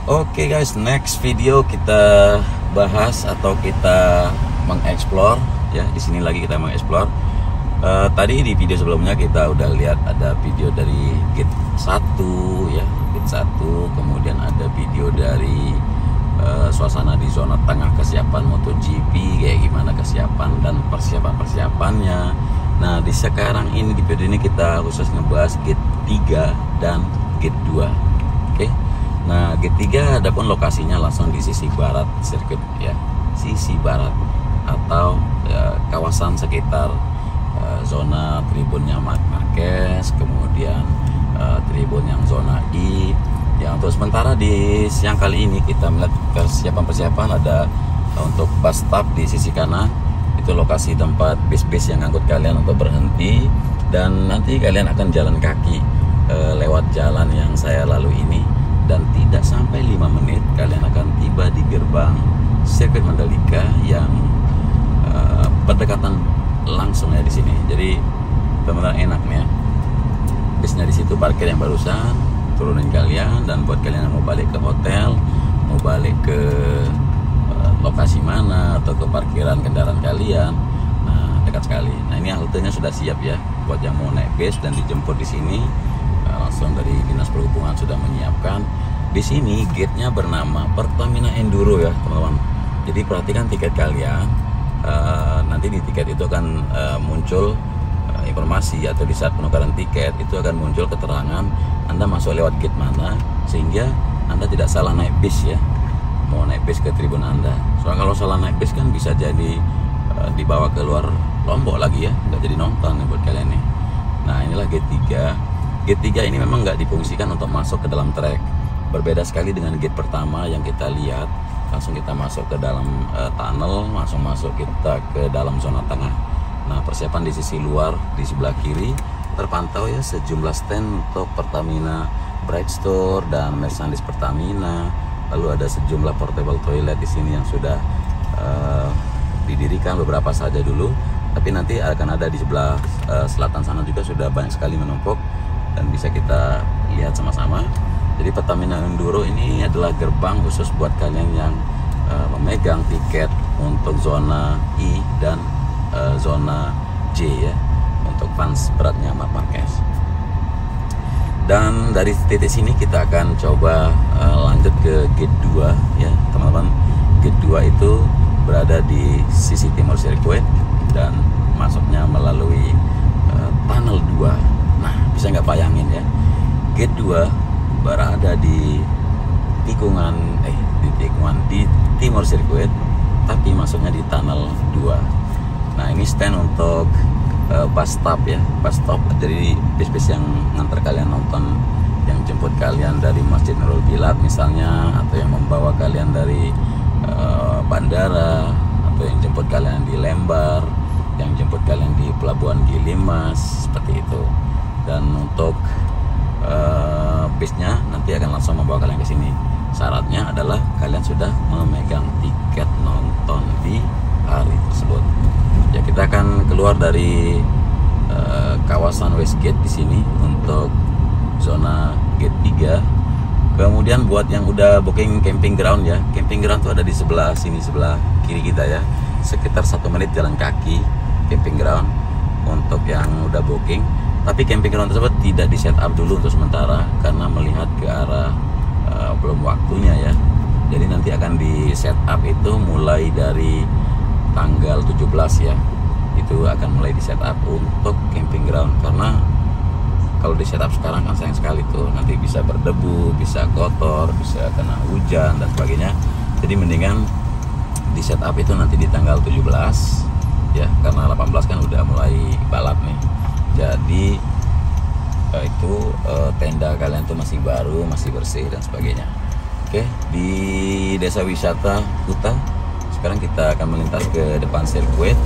Oke guys, next video kita bahas atau kita mengeksplor ya. Di sini lagi kita mengeksplor. Tadi di video sebelumnya kita udah lihat ada video dari gate 1 ya, gate 1. Kemudian ada video dari suasana di zona tengah kesiapan MotoGP, kayak gimana kesiapan dan persiapannya. Nah, di sekarang ini di video ini kita khusus ngebahas gate 3 dan gate 2. Oke. Nah, gate 3 adapun lokasinya langsung di sisi barat sirkuit ya, sisi barat atau kawasan sekitar zona tribunnya Marc Marquez, kemudian tribun yang zona I. Ya, untuk sementara di siang kali ini kita melihat persiapan ada untuk bus stop di sisi kanan. Itu lokasi tempat bis-bis yang ngangkut kalian untuk berhenti, dan nanti kalian akan jalan kaki lewat jalan yang saya lalui ini, dan tidak sampai 5 menit kalian akan tiba di gerbang sirkuit Mandalika yang berdekatan langsung ya di sini. Jadi benar-benar enak nih ya. Bisnya di situ parkir yang barusan, turunin kalian, dan buat kalian yang mau balik ke hotel, mau balik ke lokasi mana atau ke parkiran kendaraan kalian, nah dekat sekali. Nah, ini haltenya sudah siap ya buat yang mau naik bis dan dijemput di sini. Langsung dari Dinas Perhubungan sudah menyiapkan. Di sini gate-nya bernama Pertamina Enduro ya teman-teman. Jadi perhatikan tiket kalian. Nanti di tiket itu akan muncul informasi, atau di saat penukaran tiket itu akan muncul keterangan Anda masuk lewat gate mana, sehingga Anda tidak salah naik bis ya, mau naik bis ke tribun Anda. Soalnya kalau salah naik bis kan bisa jadi dibawa ke luar Lombok lagi ya, nggak jadi nonton ya buat kalian nih. Nah, inilah gate 3. Gate 3 ini memang nggak difungsikan untuk masuk ke dalam trek. Berbeda sekali dengan gate pertama yang kita lihat, langsung kita masuk ke dalam tunnel, langsung masuk kita ke dalam zona tengah. Nah, persiapan di sisi luar di sebelah kiri terpantau ya sejumlah stand untuk Pertamina Bright Store dan Mercedes Pertamina. Lalu ada sejumlah portable toilet di sini yang sudah didirikan, beberapa saja dulu, tapi nanti akan ada di sebelah selatan sana juga sudah banyak sekali menumpuk dan bisa kita lihat sama-sama. Jadi Pertamina Enduro ini adalah gerbang khusus buat kalian yang memegang tiket untuk zona I dan zona J ya, untuk fans beratnya Marc Marquez. Dan dari titik sini kita akan coba lanjut ke gate 2 ya teman-teman. Gate 2 itu berada di sisi timur sirkuit dan masuknya melalui tunnel 2. Nah, bisa nggak bayangin ya, gate 2 berada di tikungan di timur sirkuit, tapi masuknya di tunnel 2. Nah, ini stand untuk bus stop ya, bus stop. Jadi bis-bis yang nganter kalian nonton, yang jemput kalian dari Masjid Nurul Bilad misalnya, atau yang membawa kalian dari bandara, atau yang jemput kalian di Lembar, yang jemput kalian di Pelabuhan Gilimas, seperti itu. Dan untuk bisnya nanti akan langsung membawa kalian ke sini. Syaratnya adalah kalian sudah memegang tiket nonton di hari tersebut. Ya, kita akan keluar dari kawasan Westgate di sini untuk zona gate 3. Kemudian buat yang udah booking camping ground ya, camping ground tuh ada di sebelah sini, sebelah kiri kita ya. Sekitar 1 menit jalan kaki camping ground untuk yang udah booking. Tapi camping ground tersebut tidak di setup dulu untuk sementara karena melihat ke arah belum waktunya ya. Jadi nanti akan di setup itu mulai dari tanggal 17 ya. Itu akan mulai di setup untuk camping ground, karena kalau di setup sekarang kan sayang sekali tuh, nanti bisa berdebu, bisa kotor, bisa kena hujan dan sebagainya. Jadi mendingan di setup itu nanti di tanggal 17 ya, karena 18 kan udah mulai balap nih. Jadi itu tenda kalian tuh masih baru, masih bersih dan sebagainya. Oke, di Desa Wisata Kuta sekarang kita akan melintas ke depan sirkuit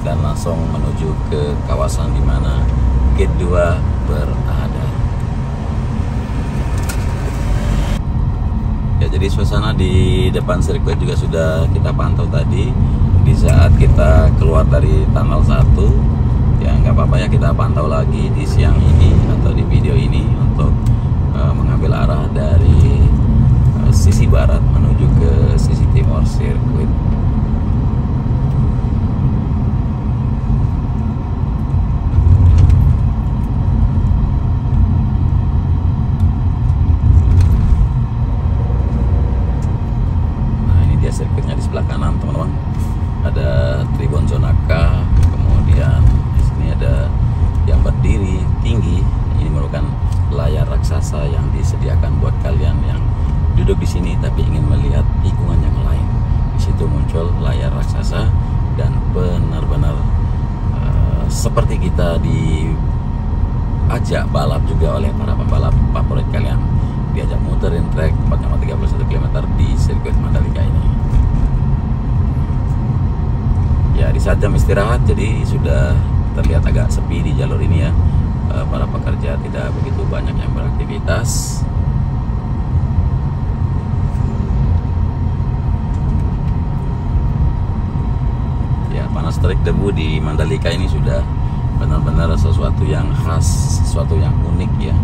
dan langsung menuju ke kawasan di mana gate 2 berada. Ya, jadi suasana di depan sirkuit juga sudah kita pantau tadi di saat kita keluar dari tanggal 1. Ya, nggak apa-apa ya, kita pantau lagi di siang ini atau di video ini untuk mengambil arah dari sisi barat duduk di sini tapi ingin melihat tikungan yang lain. Di situ muncul layar raksasa dan benar-benar seperti kita diajak balap juga oleh para pembalap favorit kalian. Diajak muterin trek 4,31 km di sirkuit Mandalika ini. Ya, di saat jam istirahat jadi sudah terlihat agak sepi di jalur ini ya. Para pekerja tidak begitu banyak yang beraktivitas. Ya, panas terik debu di Mandalika ini sudah benar-benar sesuatu yang khas, sesuatu yang unik ya.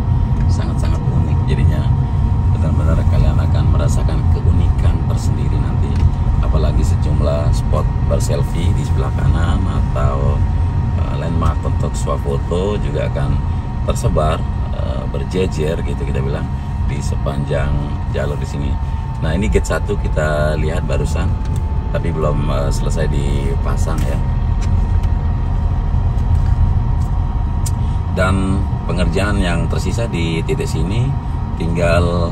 Sangat-sangat unik, jadinya benar-benar kalian akan merasakan keunikan tersendiri nanti. Apalagi sejumlah spot berselfie di sebelah kanan atau landmark untuk swafoto juga akan tersebar berjejer gitu kita bilang di sepanjang jalur di sini. Nah, ini gate 1 kita lihat barusan, tapi belum selesai dipasang ya. Dan pengerjaan yang tersisa di titik sini tinggal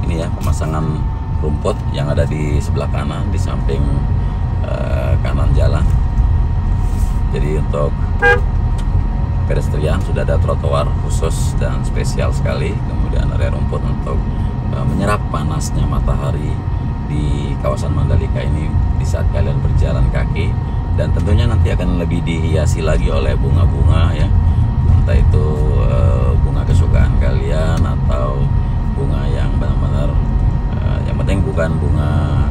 ini ya, pemasangan rumput yang ada di sebelah kanan di samping kanan jalan. Jadi untuk pedestrian sudah ada trotoar khusus dan spesial sekali. Kemudian area rumput untuk menyerap panasnya matahari di kawasan Mandalika ini di saat kalian berjalan kaki. Dan tentunya nanti akan lebih dihiasi lagi oleh bunga-bunga ya, entah itu bunga kesukaan kalian atau bunga yang benar-benar yang penting bukan bunga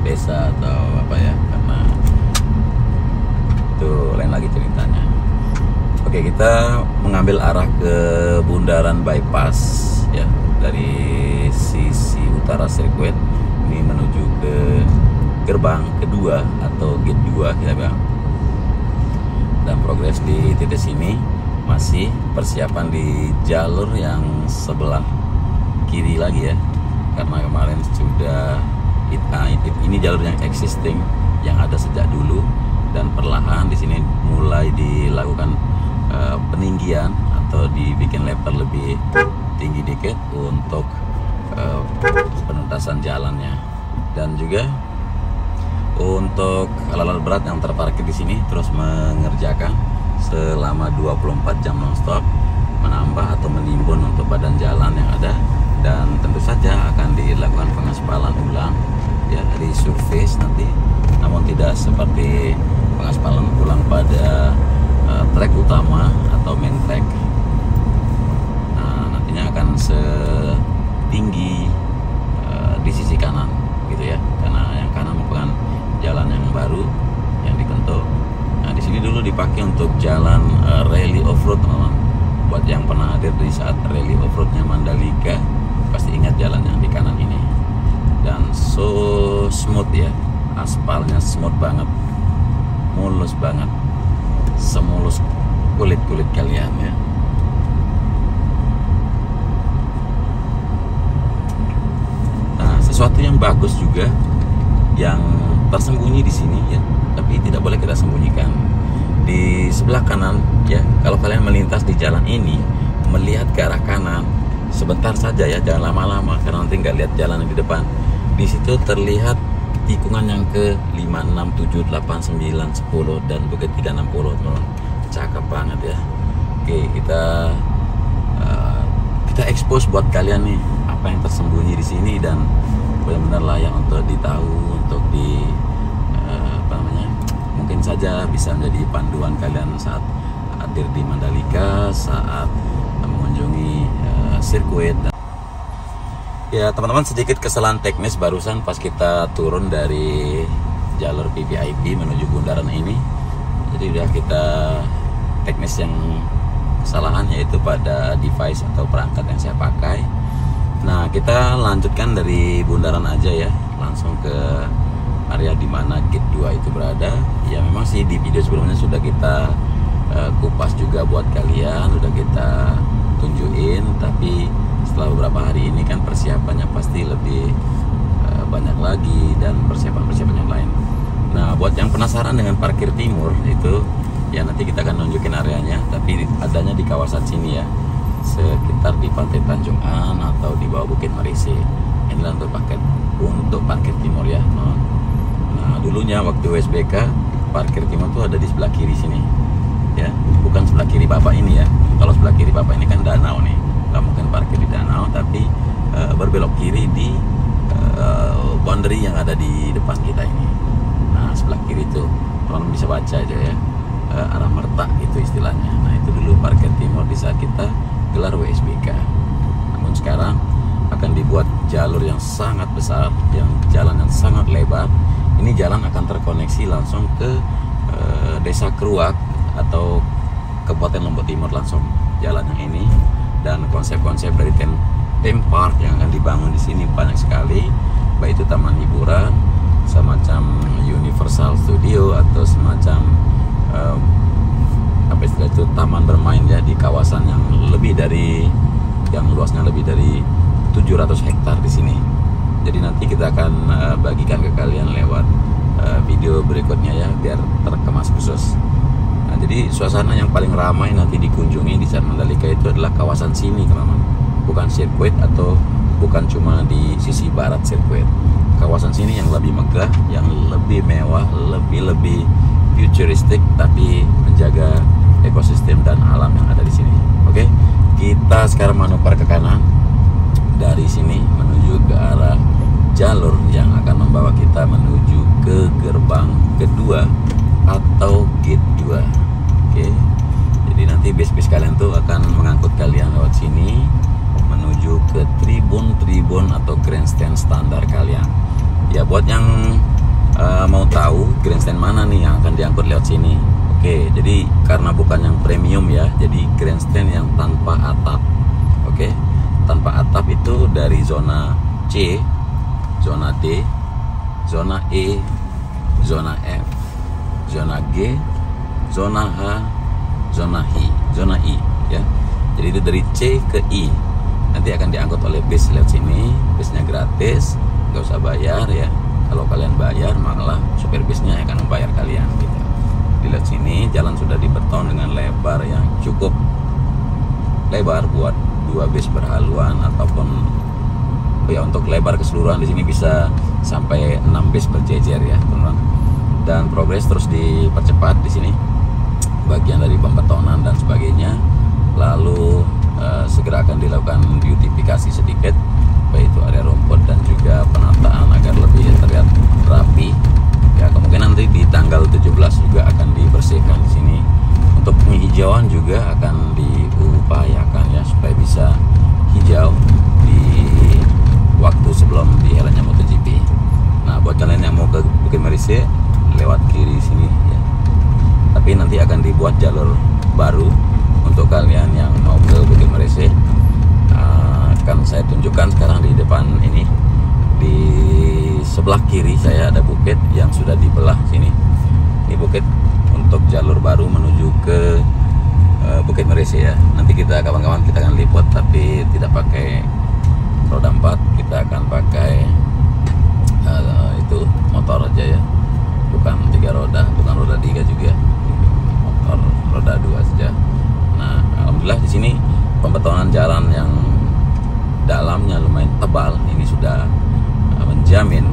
desa atau apa ya, karena itu lain lagi ceritanya. Oke, kita mengambil arah ke bundaran bypass ya, dari sisi utara sirkuit ini menuju ke gerbang kedua atau gate 2 kita bilang. Dan progres di titik sini masih persiapan di jalur yang sebelah kiri lagi ya, karena kemarin sudah ini jalur yang existing yang ada sejak dulu, dan perlahan di sini mulai dilakukan peninggian atau dibikin lebar lebih tinggi dikit untuk penuntasan jalannya. Dan juga untuk alat-alat berat yang terparkir di sini terus mengerjakan selama 24 jam nonstop, menambah atau menimbun untuk badan jalan yang ada. Dan tentu saja akan dilakukan pengaspalan ulang ya, dari surface nanti, namun tidak seperti pengaspalan ulang pada trek utama atau main track. Nah, nantinya akan setinggi di sisi kanan gitu ya, karena yang kanan merupakan jalan yang baru yang dibentuk. Nah, di sini dulu dipakai untuk jalan rally off-road teman-teman. Buat yang pernah hadir di saat rally off-roadnya Mandalika pasti ingat jalan yang di kanan ini. Dan so smooth ya, aspalnya smooth banget, mulus banget, semulus kulit-kulit kalian ya. Nah, sesuatu yang bagus juga yang tersembunyi di sini ya, tapi tidak boleh kita sembunyikan. Di sebelah kanan ya, kalau kalian melintas di jalan ini melihat ke arah kanan sebentar saja ya, jangan lama-lama karena nanti nggak lihat jalan yang di depan. Di situ terlihat tikungan yang ke 5, 6, 7, 8, 9, 10 dan bukit 360 teman-teman. Cakep banget ya. Oke, kita expose buat kalian nih apa yang tersembunyi di sini, dan benar-benar layak untuk ditahu, untuk mungkin saja bisa menjadi panduan kalian saat hadir di Mandalika, saat mengunjungi sirkuit. Ya teman-teman, sedikit kesalahan teknis barusan pas kita turun dari jalur VVIP menuju bundaran ini. Jadi udah kita teknis yang kesalahan, yaitu pada device atau perangkat yang saya pakai. Nah, kita lanjutkan dari bundaran aja ya, langsung ke area dimana gate 2 itu berada. Ya memang sih di video sebelumnya sudah kita kupas juga buat kalian, udah kita tunjukin, tapi setelah beberapa hari ini kan persiapannya pasti lebih banyak lagi dan persiapan-persiapan yang lain. Nah, buat yang penasaran dengan parkir timur itu ya, nanti kita akan nunjukin areanya, tapi adanya di kawasan sini ya, sekitar di Pantai Tanjung An atau di bawah Bukit Marisi. Ini untuk parkir timur ya. Nah, dulunya waktu USBK parkir timur tuh ada di sebelah kiri sini ya, bukan sebelah kiri Bapak ini ya. Kalau sebelah kiri Bapak ini kan danau nih, nggak mungkin parkir di danau, tapi berbelok kiri di boundary yang ada di depan kita ini. Nah, sebelah kiri itu teman-teman bisa baca aja ya, arah merta itu istilahnya. Nah, itu dulu parkir timur di saat kita gelar WSBK. Namun sekarang akan dibuat jalur yang sangat besar, jalan yang sangat lebar. Ini jalan akan terkoneksi langsung ke Desa Keruak atau Kabupaten Lombok Timur langsung jalan yang ini. Dan konsep-konsep dari theme park yang akan dibangun di sini banyak sekali, baik itu taman hiburan, semacam Universal Studio atau semacam apa istilah itu, taman bermain ya, di kawasan yang luasnya lebih dari 700 hektar di sini. Jadi nanti kita akan bagikan ke kalian lewat video berikutnya ya, biar terkemas khusus. Nah, jadi suasana yang paling ramai nanti dikunjungi di saat Mandalika itu adalah kawasan sini, teman-teman. Bukan sirkuit atau bukan cuma di sisi barat sirkuit. Kawasan sini yang lebih megah, yang lebih mewah, lebih futuristik, tapi menjaga ekosistem dan alam yang ada di sini. Oke, kita sekarang manuver ke kanan. Dari sini menuju ke arah jalur yang akan membawa kita menuju ke gerbang kedua atau gate 2. Oke. Jadi nanti bis-bis kalian tuh akan mengangkut kalian lewat sini menuju ke tribun atau grandstand standar kalian. Ya, buat yang mau tahu grandstand mana nih yang akan diangkut lewat sini. Oke, jadi karena bukan yang premium ya, jadi grandstand yang tanpa atap. Oke. Tanpa atap itu dari zona C, zona D, zona E, zona F, zona G, zona H, zona I ya. Jadi itu dari C ke I. Nanti akan diangkut oleh bis lewat sini. Bisnya gratis, nggak usah bayar ya. Kalau kalian bayar malah supir bisnya akan membayar kalian gitu. Di lewat sini jalan sudah dibeton dengan lebar yang cukup lebar buat 2 bis berhaluan, ataupun ya untuk lebar keseluruhan di sini bisa sampai 6 bis berjejer ya, teman-teman. Dan progres terus dipercepat di sini, bagian dari pembetonan dan sebagainya. Lalu segera akan dilakukan beautifikasi sedikit, baik itu area rumput dan juga penataan agar lebih terlihat rapi. Ya, kemungkinan nanti di tanggal 17 juga akan dibersihkan di sini. Untuk penghijauan juga akan diupayakan ya, supaya bisa hijau di waktu sebelum dihelatnya MotoGP. Nah, buat kalian yang mau ke Bukit Merise lewat kiri sini ya. Tapi nanti akan dibuat jalur baru untuk kalian yang mau ke Bukit Merise. Akan saya tunjukkan sekarang di depan ini. Di sebelah kiri saya ada bukit yang sudah dibelah sini. Ini bukit untuk jalur baru menuju ke Bukit Merise ya. Nanti kita kawan-kawan kita akan liput, tapi tidak pakai roda 4, kita akan pakai itu motor aja ya, bukan 3 roda, bukan roda 3 juga, motor roda 2 saja. Nah, alhamdulillah di sini pembetonan jalan yang dalamnya lumayan tebal ini sudah menjamin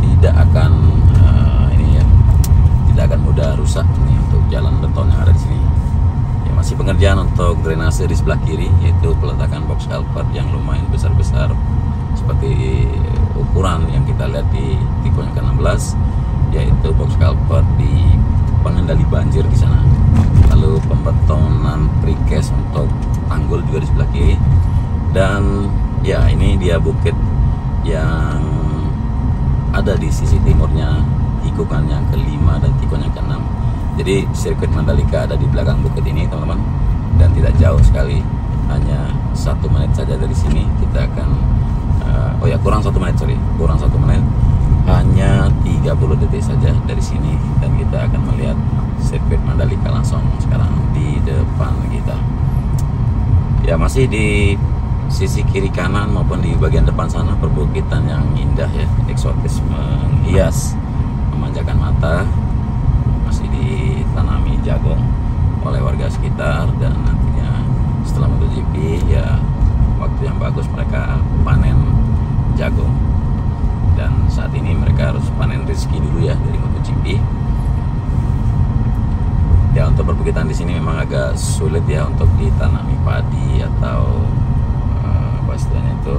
tidak akan tidak akan mudah rusak nih untuk jalan beton yang ada di sini. Ya, masih pengerjaan untuk drainase di sebelah kiri, yaitu peletakan box culvert yang lumayan besar-besar seperti ukuran yang kita lihat di tikungan ke-16, yaitu box culvert di pengendali banjir di sana. Lalu pembetonan precast untuk tanggul juga di sebelah kiri. Dan ya, ini dia bukit yang ada di sisi timurnya tikungan yang ke-5 dan tikungan yang ke-6. Jadi sirkuit Mandalika ada di belakang bukit ini, teman-teman, dan tidak jauh sekali, hanya 1 menit saja dari sini. Kita akan kurang 1 menit, kurang 1 menit, hanya 30 detik saja dari sini, dan kita akan melihat sirkuit Mandalika langsung sekarang di depan kita. Ya, masih di sisi kiri kanan maupun di bagian depan sana perbukitan yang indah ya, eksotis, menghias, memanjakan mata. Masih ditanami jagung oleh warga sekitar, dan nantinya setelah MotoGP ya waktu yang bagus mereka panen jagung. mereka harus panen rezeki dulu ya dari MotoGP. Ya, untuk perbukitan di sini memang agak sulit ya untuk ditanami padi atau apa istilahnya itu.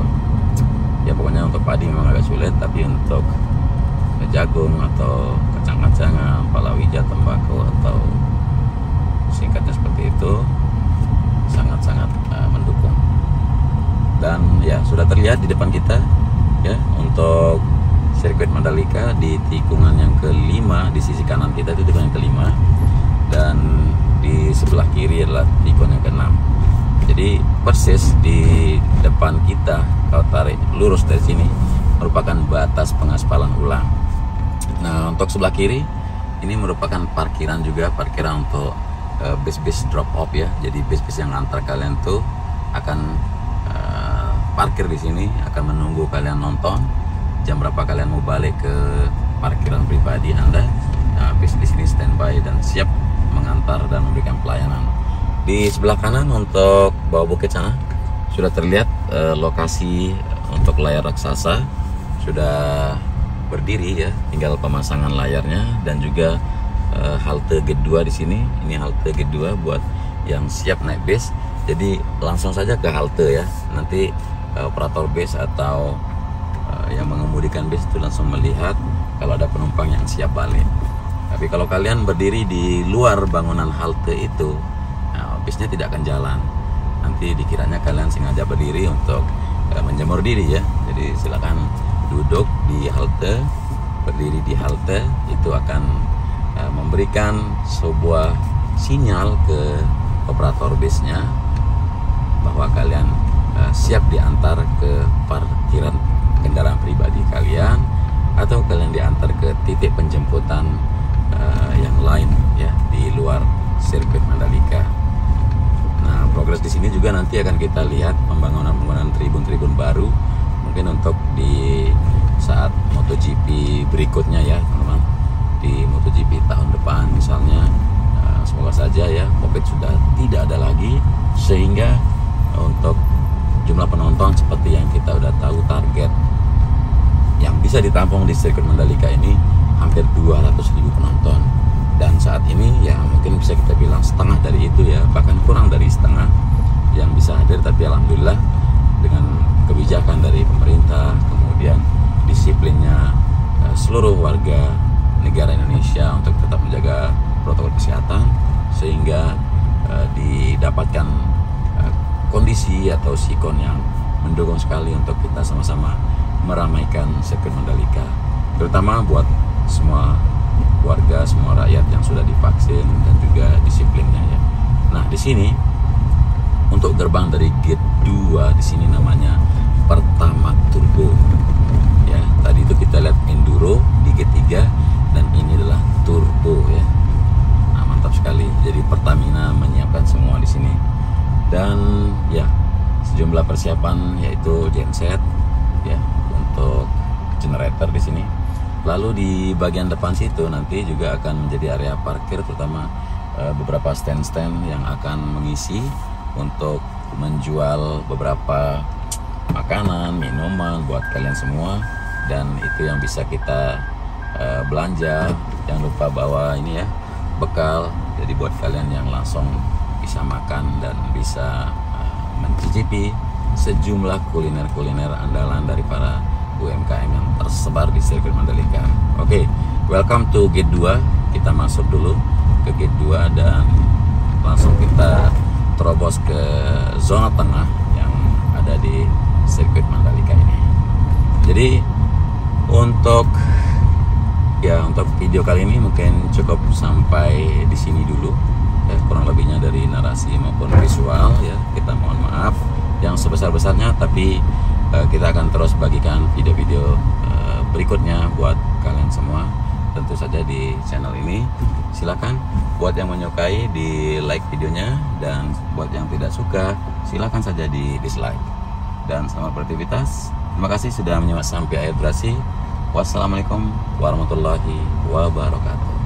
Ya pokoknya untuk padi memang agak sulit, tapi untuk jagung atau kacang-kacangan, palawija, tembakau atau singkatnya seperti itu sangat-sangat mendukung. Dan ya sudah terlihat di depan kita ya untuk sirkuit Mandalika di tikungan yang kelima. Di sisi kanan kita itu tikungan yang kelima, dan di sebelah kiri adalah tikungan yang keenam. Jadi persis di depan kita kalau tarik lurus dari sini merupakan batas pengaspalan ulang. Nah, untuk sebelah kiri ini merupakan parkiran juga, parkiran untuk bis-bis drop off ya. Jadi bis-bis yang antar kalian tuh akan parkir di sini, akan menunggu kalian nonton. Jam berapa kalian mau balik ke parkiran pribadi Anda. Nah, bis di sini standby dan siap mengantar dan memberikan pelayanan. Di sebelah kanan untuk bawah bukit sana sudah terlihat lokasi untuk layar raksasa sudah berdiri ya, tinggal pemasangan layarnya dan juga halte gate 2 di sini. Ini halte gate 2 buat yang siap naik bis. Jadi langsung saja ke halte ya. Nanti operator bis atau yang mengemudikan bis itu langsung melihat kalau ada penumpang yang siap balik. Tapi kalau kalian berdiri di luar bangunan halte itu, nah, bisnya tidak akan jalan. Nanti dikiranya kalian sengaja berdiri untuk menjemur diri ya. Jadi silakan duduk di halte, berdiri di halte, itu akan memberikan sebuah sinyal ke operator bisnya bahwa kalian siap diantar ke parkiran kendaraan pribadi kalian atau kalian diantar ke titik penjemputan yang lain ya di luar sirkuit Mandalika. Nah, progres di sini juga nanti akan kita lihat pembangunan tribun-tribun baru mungkin untuk di saat MotoGP berikutnya ya teman-teman. Di MotoGP tahun depan misalnya, semoga saja ya COVID sudah tidak ada lagi, sehingga untuk jumlah penonton seperti yang kita udah tahu, target yang bisa ditampung di sirkuit Mandalika ini hampir 200.000 penonton. Dan saat ini ya mungkin bisa kita bilang setengah dari itu ya, bahkan kurang dari setengah yang bisa hadir. Tapi alhamdulillah dengan kebijakan dari pemerintah, kemudian disiplinnya seluruh warga negara Indonesia untuk tetap menjaga protokol kesehatan, sehingga didapatkan kondisi atau sikon yang mendukung sekali untuk kita sama-sama meramaikan sirkuit Mandalika, terutama buat semua warga, semua rakyat yang sudah divaksin dan juga disiplinnya ya. Nah, di sini untuk gerbang dari gate 2 di sini namanya Pertamax Turbo. Ya, tadi itu kita lihat Enduro di gate 3 dan ini adalah Turbo ya. Nah, mantap sekali. Jadi Pertamina menyiapkan semua di sini. Dan ya, sejumlah persiapan yaitu genset ya untuk generator di sini. Lalu di bagian depan situ nanti juga akan menjadi area parkir, terutama beberapa stand-stand yang akan mengisi untuk menjual beberapa makanan, minuman buat kalian semua, dan itu yang bisa kita belanja. Jangan lupa bawa ini ya, bekal, jadi buat kalian yang langsung bisa makan dan bisa mencicipi sejumlah kuliner-kuliner andalan dari para UMKM yang tersebar di sirkuit Mandalika. Oke, welcome to gate 2. Kita masuk dulu ke gate 2 dan langsung kita terobos ke zona tengah yang ada di sirkuit Mandalika ini. Jadi untuk video kali ini mungkin cukup sampai di sini dulu ya, kurang lebihnya dari narasi maupun visual ya, kita mohon maaf yang sebesar-besarnya, tapi kita akan terus bagikan video-video berikutnya buat kalian semua, tentu saja di channel ini. Silakan buat yang menyukai di like videonya, dan buat yang tidak suka silakan saja di dislike. Dan selamat beraktivitas. Terima kasih sudah menyimak sampai akhir durasi. Wassalamualaikum warahmatullahi wabarakatuh.